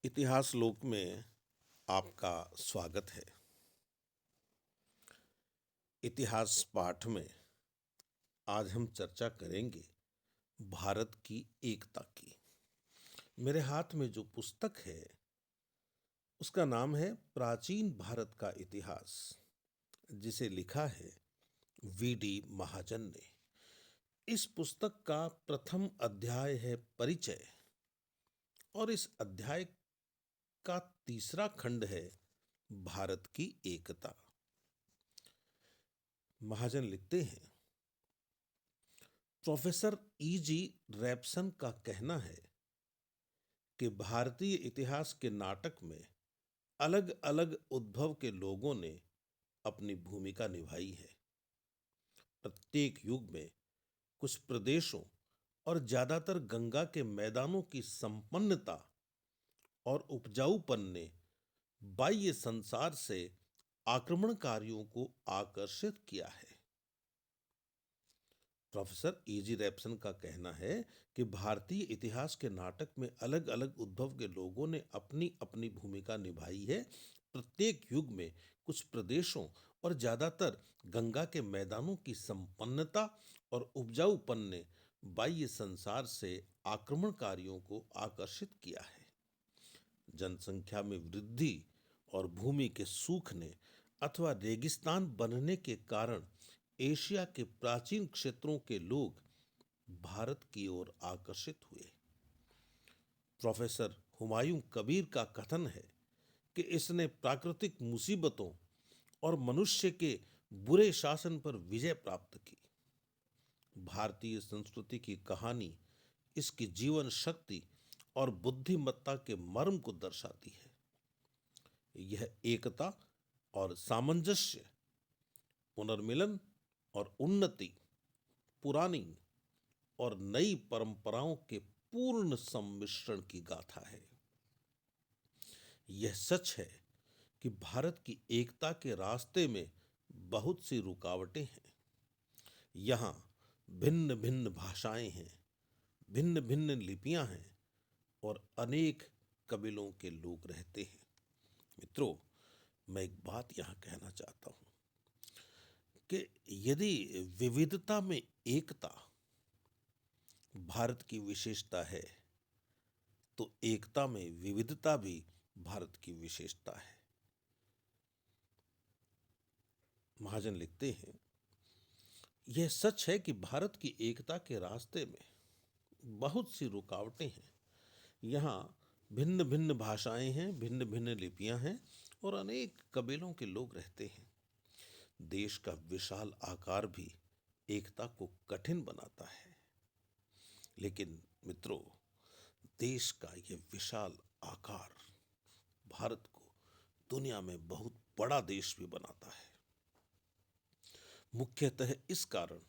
इतिहास लोक में आपका स्वागत है। इतिहास पाठ में आज हम चर्चा करेंगे भारत की एकता की। मेरे हाथ में जो पुस्तक है उसका नाम है प्राचीन भारत का इतिहास, जिसे लिखा है वी.डी. महाजन ने। इस पुस्तक का प्रथम अध्याय है परिचय और इस अध्याय का तीसरा खंड है भारत की एकता। महाजन लिखते हैं, प्रोफेसर ई.जी. रैप्सन का कहना है कि भारतीय इतिहास के नाटक में अलग अलग उद्भव के लोगों ने अपनी भूमिका निभाई है। प्रत्येक युग में कुछ प्रदेशों और ज्यादातर गंगा के मैदानों की संपन्नता और उपजाऊपन ने बाह्य संसार से आक्रमणकारियों को आकर्षित किया है। प्रोफेसर ई.जी. रैप्सन का कहना है कि भारतीय इतिहास के नाटक में अलग अलग उद्भव के लोगों ने अपनी अपनी भूमिका निभाई है। प्रत्येक युग में कुछ प्रदेशों और ज्यादातर गंगा के मैदानों की संपन्नता और उपजाऊपन ने बाह्य संसार से आक्रमणकारियों को आकर्षित किया है। जनसंख्या में वृद्धि और भूमि के सूखने अथवा रेगिस्तान बनने के कारण एशिया के प्राचीन क्षेत्रों के लोग भारत की ओर आकर्षित हुए। प्रोफेसर हुमायूं कबीर का कथन है कि इसने प्राकृतिक मुसीबतों और मनुष्य के बुरे शासन पर विजय प्राप्त की। भारतीय संस्कृति की कहानी इसकी जीवन शक्ति और बुद्धिमत्ता के मर्म को दर्शाती है। यह एकता और सामंजस्य, पुनर्मिलन और उन्नति, पुरानी और नई परंपराओं के पूर्ण सम्मिश्रण की गाथा है। यह सच है कि भारत की एकता के रास्ते में बहुत सी रुकावटें हैं। यहाँ भिन्न भिन्न भाषाएं हैं, भिन्न भिन्न लिपियां हैं और अनेक कबीलों के लोग रहते हैं। मित्रों, मैं एक बात यहाँ कहना चाहता हूँ कि यदि विविधता में एकता भारत की विशेषता है, तो एकता में विविधता भी भारत की विशेषता है। महाजन लिखते हैं, यह सच है कि भारत की एकता के रास्ते में बहुत सी रुकावटें हैं। यहाँ भिन्न भिन्न भाषाएं हैं, भिन्न भिन्न लिपियां हैं और अनेक कबीलों के लोग रहते हैं। देश का विशाल आकार भी एकता को कठिन बनाता है। लेकिन मित्रों, देश का यह विशाल आकार भारत को दुनिया में बहुत बड़ा देश भी बनाता है। मुख्यतः इस कारण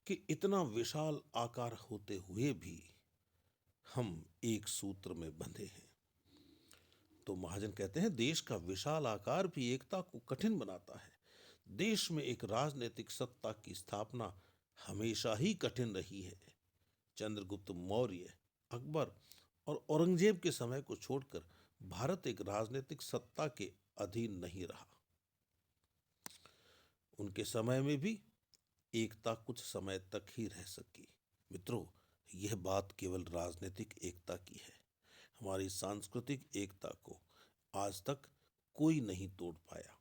कि इतना विशाल आकार होते हुए भी हम एक सूत्र में बंधे हैं। तो महाजन कहते हैं, देश का विशाल आकार भी एकता को कठिन बनाता है। देश में एक राजनीतिक सत्ता की स्थापना हमेशा ही कठिन रही है। चंद्रगुप्त मौर्य, अकबर और औरंगजेब के समय को छोड़कर भारत एक राजनीतिक सत्ता के अधीन नहीं रहा। उनके समय में भी एकता कुछ समय तक ही रह सकी। मित्रों, यह बात केवल राजनीतिक एकता की है। हमारी सांस्कृतिक एकता को आज तक कोई नहीं तोड़ पाया।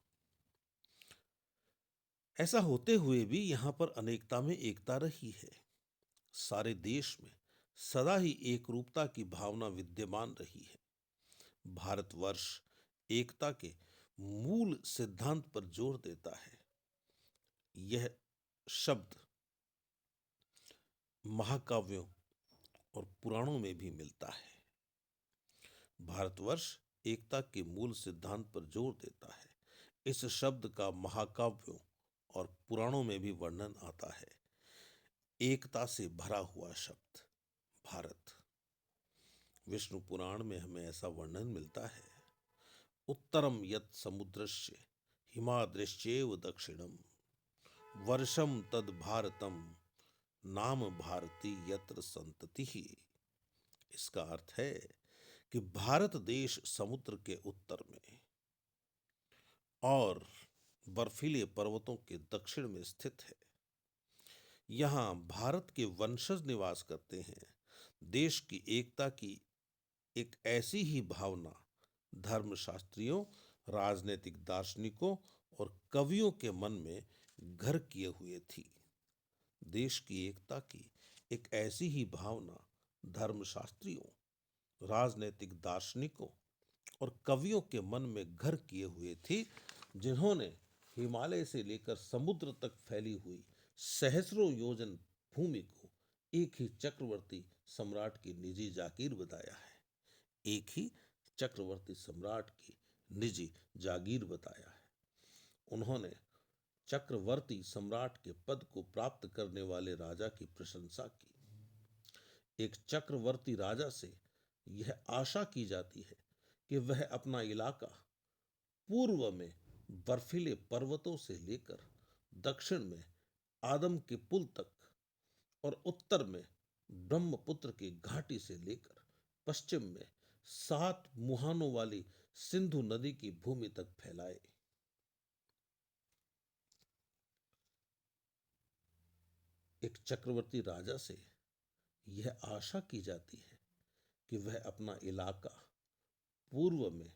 ऐसा होते हुए भी यहां पर अनेकता में एकता रही है। सारे देश में सदा ही एक रूपता की भावना विद्यमान रही है। भारतवर्ष एकता के मूल सिद्धांत पर जोर देता है। यह शब्द महाकाव्यों और पुराणों में भी मिलता है। भारतवर्ष एकता के मूल सिद्धांत पर जोर देता है। इस शब्द का महाकाव्यों और पुराणों में भी वर्णन आता है। एकता से भरा हुआ शब्द भारत। विष्णु पुराण में हमें ऐसा वर्णन मिलता है, उत्तरम यत् समुद्रस्य हिमाद्रिश्चैव दक्षिणम वर्षम तद भारतम नाम भारती यत्र संतति। इसका अर्थ है कि भारत देश समुद्र के उत्तर में और बर्फीले पर्वतों के दक्षिण में स्थित है। यहाँ भारत के वंशज निवास करते हैं। देश की एकता की एक ऐसी ही भावना धर्मशास्त्रियों, राजनीतिक दार्शनिकों और कवियों के मन में घर किए हुए थी। देश की एकता की एक ऐसी ही भावना धर्मशास्त्रियों, राजनीतिक दार्शनिकों और कवियों के मन में घर किए हुए थी, जिन्होंने हिमालय से लेकर समुद्र तक फैली हुई सहस्रों योजन भूमि को एक ही चक्रवर्ती सम्राट की निजी जागीर बताया है। एक ही चक्रवर्ती सम्राट की निजी जागीर बताया है। उन्होंने चक्रवर्ती सम्राट के पद को प्राप्त करने वाले राजा की प्रशंसा की। एक चक्रवर्ती राजा से यह आशा की जाती है कि वह अपना इलाका पूर्व में बर्फीले पर्वतों से लेकर दक्षिण में आदम के पुल तक और उत्तर में ब्रह्मपुत्र की घाटी से लेकर पश्चिम में 7 मुहानों वाली सिंधु नदी की भूमि तक फैलाए। एक चक्रवर्ती राजा से यह आशा की जाती है कि वह अपना इलाका पूर्व में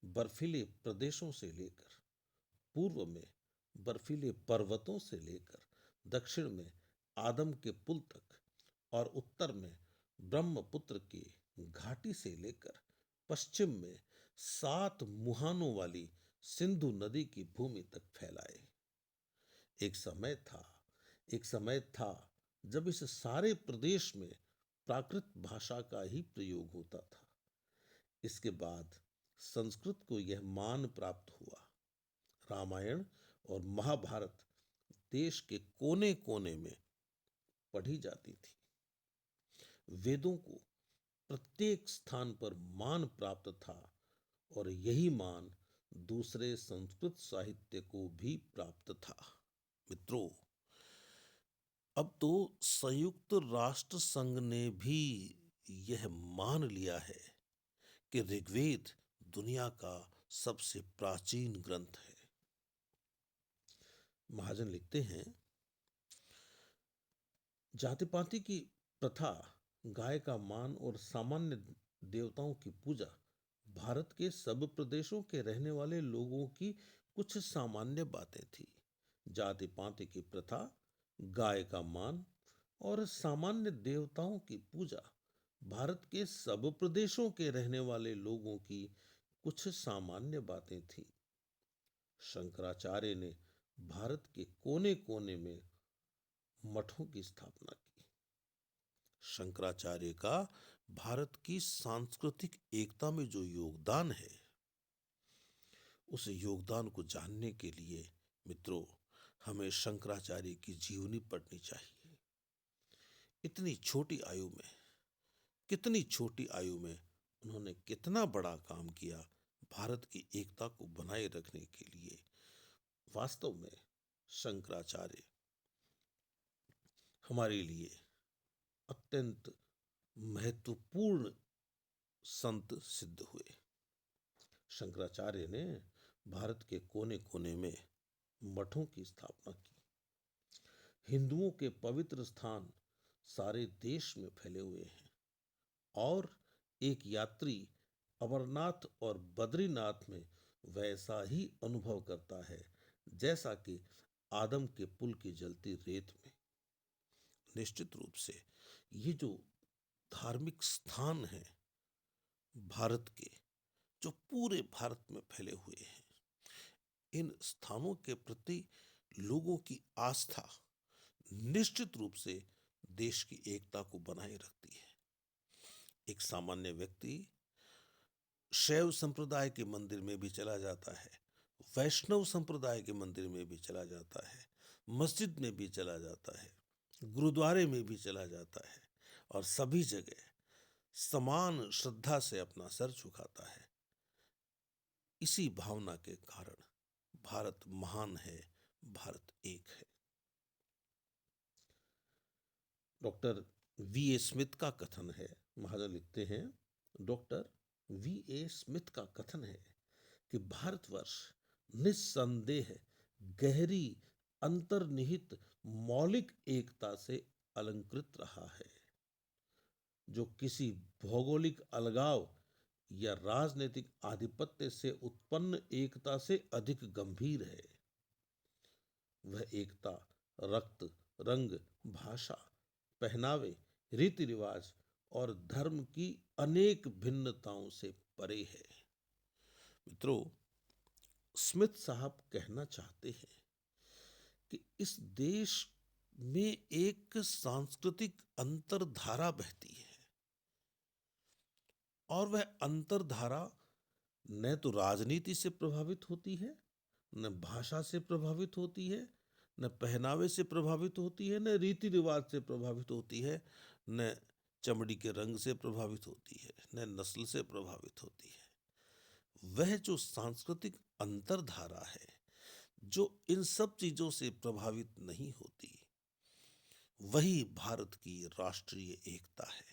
बर्फीले प्रदेशों से लेकर पूर्व में बर्फीले पर्वतों से लेकर दक्षिण में आदम के पुल तक और उत्तर में ब्रह्मपुत्र की घाटी से लेकर पश्चिम में 7 मुहानों वाली सिंधु नदी की भूमि तक फैलाए। एक समय था एक समय था जब इस सारे प्रदेश में प्राकृत भाषा का ही प्रयोग होता था। इसके बाद संस्कृत को यह मान प्राप्त हुआ। रामायण और महाभारत देश के कोने कोने में पढ़ी जाती थी। वेदों को प्रत्येक स्थान पर मान प्राप्त था और यही मान दूसरे संस्कृत साहित्य को भी प्राप्त था। मित्रों, अब तो संयुक्त राष्ट्र संघ ने भी यह मान लिया है कि ऋग्वेद दुनिया का सबसे प्राचीन ग्रंथ है। महाजन लिखते हैं, जाति पाति की प्रथा, गाय का मान और सामान्य देवताओं की पूजा भारत के सब प्रदेशों के रहने वाले लोगों की कुछ सामान्य बातें थी। जाति पाति की प्रथा, गाय का मान और सामान्य देवताओं की पूजा भारत के सब प्रदेशों के रहने वाले लोगों की कुछ सामान्य बातें थी। शंकराचार्य ने भारत के कोने कोने में मठों की स्थापना की। शंकराचार्य का भारत की सांस्कृतिक एकता में जो योगदान है, उस योगदान को जानने के लिए मित्रों, हमें शंकराचार्य की जीवनी पढ़नी चाहिए। इतनी छोटी आयु में, कितनी छोटी आयु में उन्होंने कितना बड़ा काम किया भारत की एकता को बनाए रखने के लिए। वास्तव में शंकराचार्य हमारे लिए अत्यंत महत्वपूर्ण संत सिद्ध हुए। शंकराचार्य ने भारत के कोने कोने में मठों की स्थापना की। हिंदुओं के पवित्र स्थान सारे देश में फैले हुए हैं और एक यात्री अमरनाथ और बद्रीनाथ में वैसा ही अनुभव करता है जैसा कि आदम के पुल की जलती रेत में। निश्चित रूप से ये जो धार्मिक स्थान हैं भारत के, जो पूरे भारत में फैले हुए हैं, इन स्थानों के प्रति लोगों की आस्था निश्चित रूप से देश की एकता को बनाए रखती है। एक सामान्य व्यक्ति शैव संप्रदाय के मंदिर में भी चला जाता है, वैष्णव संप्रदाय के मंदिर में भी चला जाता है, मस्जिद में भी चला जाता है, गुरुद्वारे में भी चला जाता है और सभी जगह समान श्रद्धा से अपना सर झुकाता है। इसी भावना के कारण भारत महान है, भारत एक है। डॉक्टर वी ए स्मिथ का कथन है। महाजन लिखते हैं, डॉक्टर वी ए स्मिथ का कथन है कि भारतवर्ष निस्संदेह गहरी अंतर्निहित मौलिक एकता से अलंकृत रहा है, जो किसी भौगोलिक अलगाव या राजनीतिक आधिपत्य से उत्पन्न एकता से अधिक गंभीर है। वह एकता रक्त, रंग, भाषा, पहनावे, रीति रिवाज और धर्म की अनेक भिन्नताओं से परे है। मित्रों, स्मिथ साहब कहना चाहते हैं कि इस देश में एक सांस्कृतिक अंतरधारा बहती है, और वह अंतरधारा न तो राजनीति से प्रभावित होती है, न भाषा से प्रभावित होती है, न पहनावे से प्रभावित होती है, न रीति रिवाज से प्रभावित होती है, न चमड़ी के रंग से प्रभावित होती है, न नस्ल से प्रभावित होती है। वह जो सांस्कृतिक अंतरधारा है, जो इन सब चीजों से प्रभावित नहीं होती, वही भारत की राष्ट्रीय एकता है,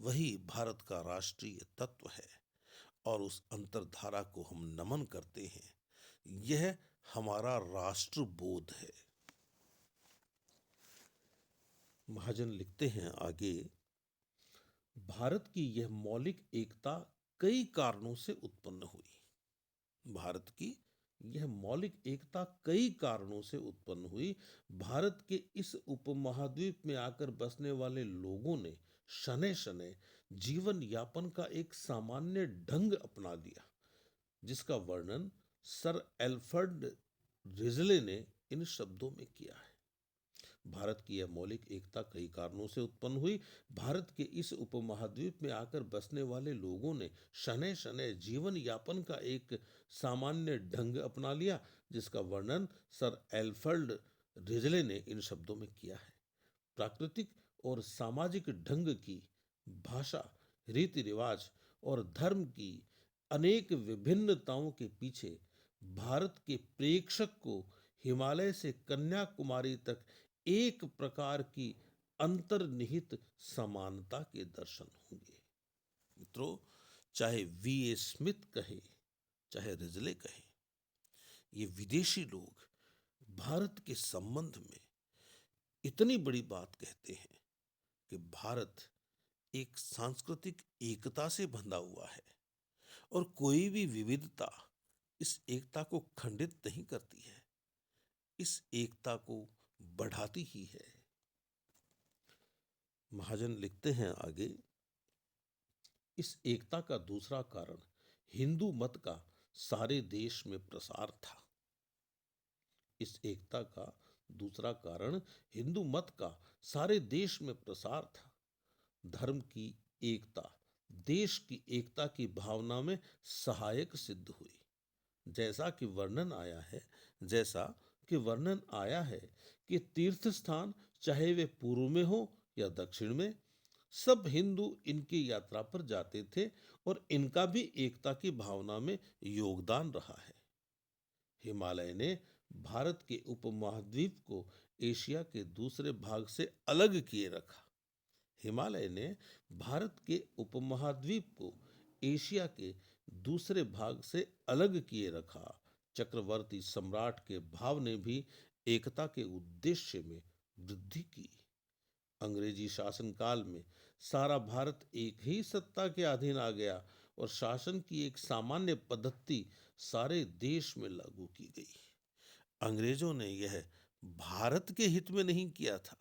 वही भारत का राष्ट्रीय तत्व है, और उस अंतरधारा को हम नमन करते हैं। यह हमारा राष्ट्रबोध है। महाजन लिखते हैं आगे, भारत की यह मौलिक एकता कई कारणों से उत्पन्न हुई। भारत की यह मौलिक एकता कई कारणों से उत्पन्न हुई। भारत के इस उपमहाद्वीप में आकर बसने वाले लोगों ने शनै शनै जीवन यापन का एक सामान्य ढंग अपना लिया, जिसका वर्णन सर एल्फ्रेड रिजले ने इन शब्दों में किया है। भारत की यह मौलिक एकता कई कारणों से उत्पन्न हुई। भारत के इस उपमहाद्वीप में आकर बसने वाले लोगों ने शनै शनै जीवन यापन का एक सामान्य ढंग अपना लिया, जिसका वर्णन सर एल्फ्रेड रिजले ने इन शब्दों में किया है। प्राकृतिक और सामाजिक ढंग की, भाषा, रीति रिवाज और धर्म की अनेक विभिन्नताओं के पीछे भारत के प्रेक्षक को हिमालय से कन्याकुमारी तक एक प्रकार की अंतर्निहित समानता के दर्शन होंगे। मित्रों, चाहे वी ए स्मिथ कहे, चाहे रिजले कहे, ये विदेशी लोग भारत के संबंध में इतनी बड़ी बात कहते हैं कि भारत एक सांस्कृतिक एकता से बंधा हुआ है, और कोई भी विविधता इस एकता को खंडित नहीं करती है, इस एकता को बढ़ाती ही है। महाजन लिखते हैं आगे, इस एकता का दूसरा कारण हिंदू मत का सारे देश में प्रसार था। इस एकता का दूसरा कारण हिंदू मत का सारे देश में प्रसार था। धर्म की एकता देश की एकता की भावना में सहायक सिद्ध हुई। जैसा कि वर्णन आया है कि तीर्थ स्थान चाहे वे पूर्व में हो या दक्षिण में, सब हिंदू इनकी यात्रा पर जाते थे, और इनका भी एकता की भावना में योगदान रहा है। हिमालय ने भारत के उपमहाद्वीप को एशिया के दूसरे भाग से अलग किए रखा। हिमालय ने भारत के उपमहाद्वीप को एशिया के दूसरे भाग से अलग किए रखा। चक्रवर्ती सम्राट के भाव ने भी एकता के उद्देश्य में वृद्धि की। अंग्रेजी शासनकाल में सारा भारत एक ही सत्ता के अधीन आ गया, और शासन की एक सामान्य पद्धति सारे देश में लागू की गई। अंग्रेजों ने यह भारत के हित में नहीं किया था।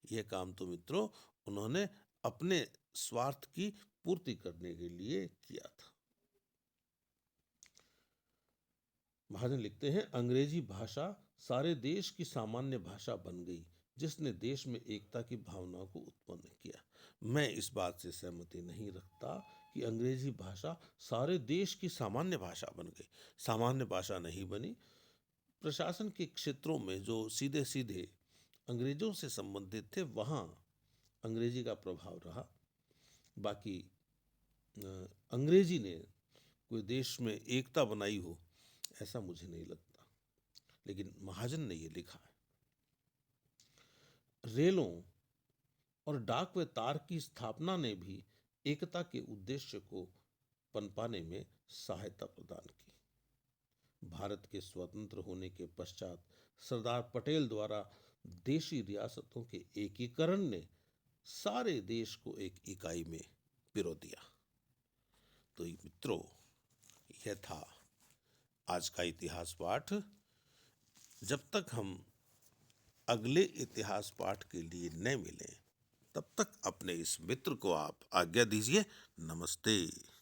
यह काम तो मित्रों उन्होंने अपने स्वार्थ की पूर्ति करने के लिए किया था। महाजन लिखते हैं, अंग्रेजी भाषा सारे देश की सामान्य भाषा बन गई, जिसने देश में एकता की भावना को उत्पन्न किया। मैं इस बात से सहमति नहीं रखता कि अंग्रेजी भाषा सारे देश की सामान्य भाषा बन गई। सामान्य भाषा नहीं बनी। प्रशासन के क्षेत्रों में जो सीधे सीधे अंग्रेजों से संबंधित थे, वहाँ अंग्रेजी का प्रभाव रहा। बाकी अंग्रेजी ने कोई देश में एकता बनाई हो, ऐसा मुझे नहीं लगता। लेकिन महाजन ने ये लिखा है, रेलों और डाक व तार की स्थापना ने भी एकता के उद्देश्य को पनपाने में सहायता प्रदान की। भारत के स्वतंत्र होने के पश्चात सरदार पटेल द्वारा देशी रियासतों के एकीकरण ने सारे देश को एक इकाई में पिरो दिया। तो मित्रों, यह था आज का इतिहास पाठ। जब तक हम अगले इतिहास पाठ के लिए न मिलें, तब तक अपने इस मित्र को आप आज्ञा दीजिए। नमस्ते।